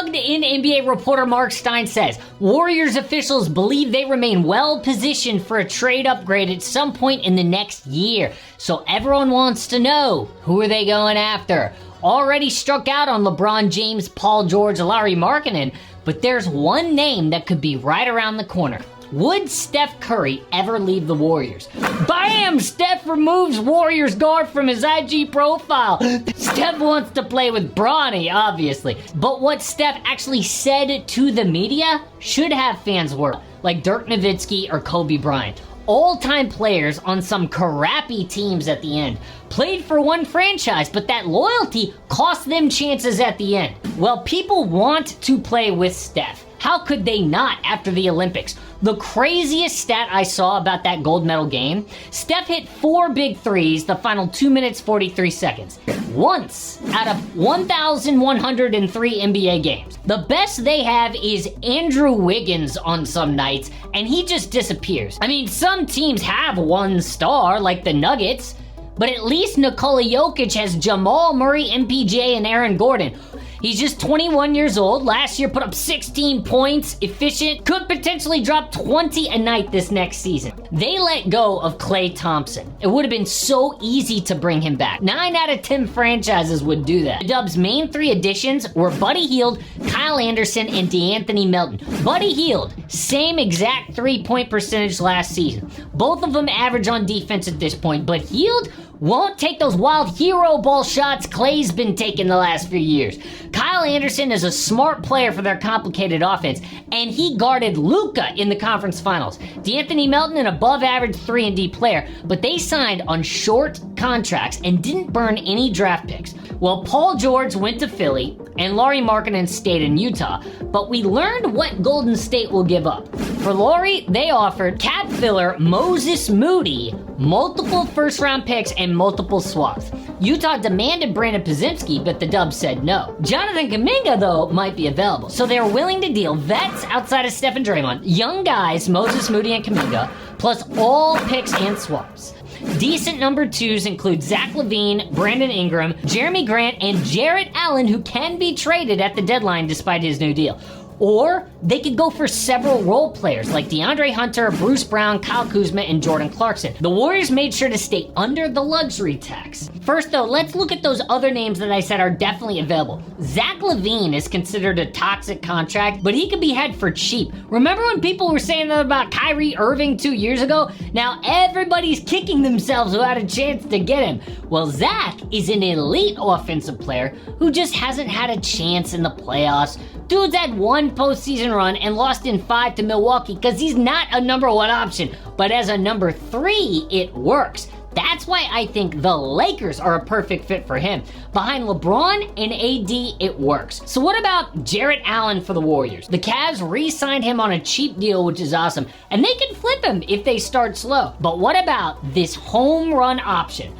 Plugged-in NBA reporter Mark Stein says, Warriors officials believe they remain well-positioned for a trade upgrade at some point in the next year. So everyone wants to know, who are they going after? Already struck out on LeBron James, Paul George, Lauri Markkanen, but there's one name that could be right around the corner. Would Steph Curry ever leave the Warriors? Bam! Steph removes Warriors guard from his IG profile. Steph wants to play with Bronny, obviously. But what Steph actually said to the media should have fans worry, like Dirk Nowitzki or Kobe Bryant. All-time players on some crappy teams at the end. Played for one franchise, but that loyalty cost them chances at the end. Well, people want to play with Steph. How could they not after the Olympics? The craziest stat I saw about that gold medal game, Steph hit 4 big threes the final 2 minutes, 43 seconds. Once out of 1,103 NBA games. The best they have is Andrew Wiggins on some nights, and he just disappears. I mean, some teams have one star, like the Nuggets, but at least Nikola Jokic has Jamal Murray, MPJ, and Aaron Gordon. He's just 21 years old. Last year put up 16 points, efficient, could potentially drop 20 a night this next season. They let go of Klay Thompson. It would have been so easy to bring him back. 9 out of 10 franchises would do that. The Dubs' main 3 additions were Buddy Hield, Kyle Anderson, and DeAnthony Melton. Buddy Hield, same exact 3-point percentage last season. Both of them average on defense at this point, but Hield won't take those wild hero ball shots Klay's been taking the last few years. Kyle Anderson is a smart player for their complicated offense, and he guarded Luka in the conference finals. DeAnthony Melton, an above-average 3-and-D player, but they signed on short contracts and didn't burn any draft picks. Well, Paul George went to Philly, and Lauri Markkanen stayed in Utah, but we learned what Golden State will give up. For Lauri, they offered cap filler Moses Moody, multiple first-round picks, and multiple swaps. Utah demanded Brandon Podziemski, but the Dubs said no. Jonathan Kuminga, though, might be available, so they're willing to deal vets outside of Steph and Draymond, young guys, Moses Moody and Kuminga, plus all picks and swaps. Decent number 2s include Zach LaVine, Brandon Ingram, Jeremy Grant, and Jarrett Allen, who can be traded at the deadline despite his new deal. Or they could go for several role players like DeAndre Hunter, Bruce Brown, Kyle Kuzma, and Jordan Clarkson. The Warriors made sure to stay under the luxury tax. First, though, let's look at those other names that I said are definitely available. Zach LaVine is considered a toxic contract, but he could be had for cheap. Remember when people were saying that about Kyrie Irving 2 years ago? Now everybody's kicking themselves who had a chance to get him. Well, Zach is an elite offensive player who just hasn't had a chance in the playoffs. Dude's had one postseason run and lost in 5 to Milwaukee because he's not a number 1 option. But as a number 3, it works. That's why I think the Lakers are a perfect fit for him. Behind LeBron and AD, it works. So what about Jarrett Allen for the Warriors? The Cavs re-signed him on a cheap deal, which is awesome, and they can flip him if they start slow. But what about this home run option?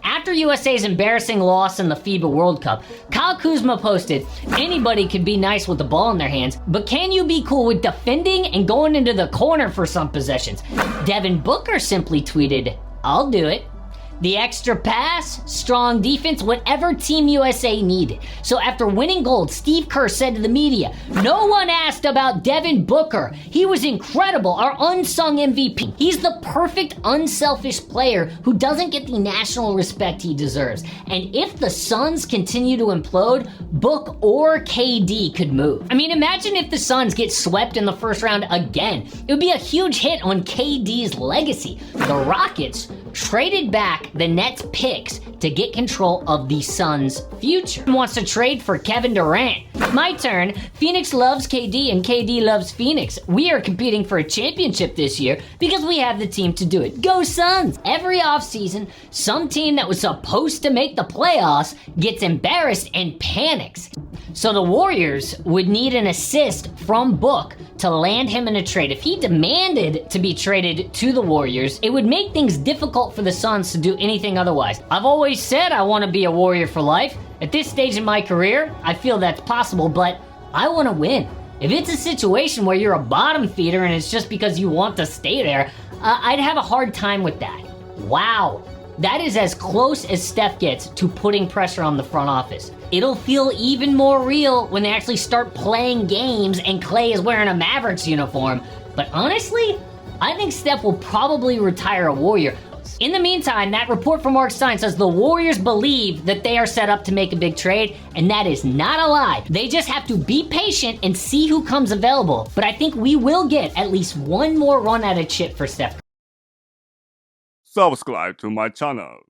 After USA's embarrassing loss in the FIBA World Cup, Kyle Kuzma posted, anybody could be nice with the ball in their hands, but can you be cool with defending and going into the corner for some possessions? Devin Booker simply tweeted, I'll do it. The extra pass, strong defense, whatever Team USA needed. So after winning gold, Steve Kerr said to the media, no one asked about Devin Booker. He was incredible, our unsung MVP. He's the perfect unselfish player who doesn't get the national respect he deserves. And if the Suns continue to implode, Book or KD could move. I mean, imagine if the Suns get swept in the first round again. It would be a huge hit on KD's legacy. The Rockets traded back the Nets picks to get control of the Suns' future. Wants to trade for Kevin Durant. My turn. Phoenix loves KD and KD loves Phoenix. We are competing for a championship this year because we have the team to do it. Go Suns! Every offseason, some team that was supposed to make the playoffs gets embarrassed and panics. So the Warriors would need an assist from Book to land him in a trade. If he demanded to be traded to the Warriors, it would make things difficult for the Suns to do anything otherwise. I've always said I want to be a Warrior for life. At this stage in my career, I feel that's possible, but I want to win. If it's a situation where you're a bottom feeder and it's just because you want to stay there, I'd have a hard time with that. Wow. That is as close as Steph gets to putting pressure on the front office. It'll feel even more real when they actually start playing games and Klay is wearing a Mavericks uniform. But honestly, I think Steph will probably retire a Warrior. In the meantime, that report from Mark Stein says the Warriors believe that they are set up to make a big trade, and that is not a lie. They just have to be patient and see who comes available. But I think we will get at least one more run at a chip for Steph. Subscribe to my channel.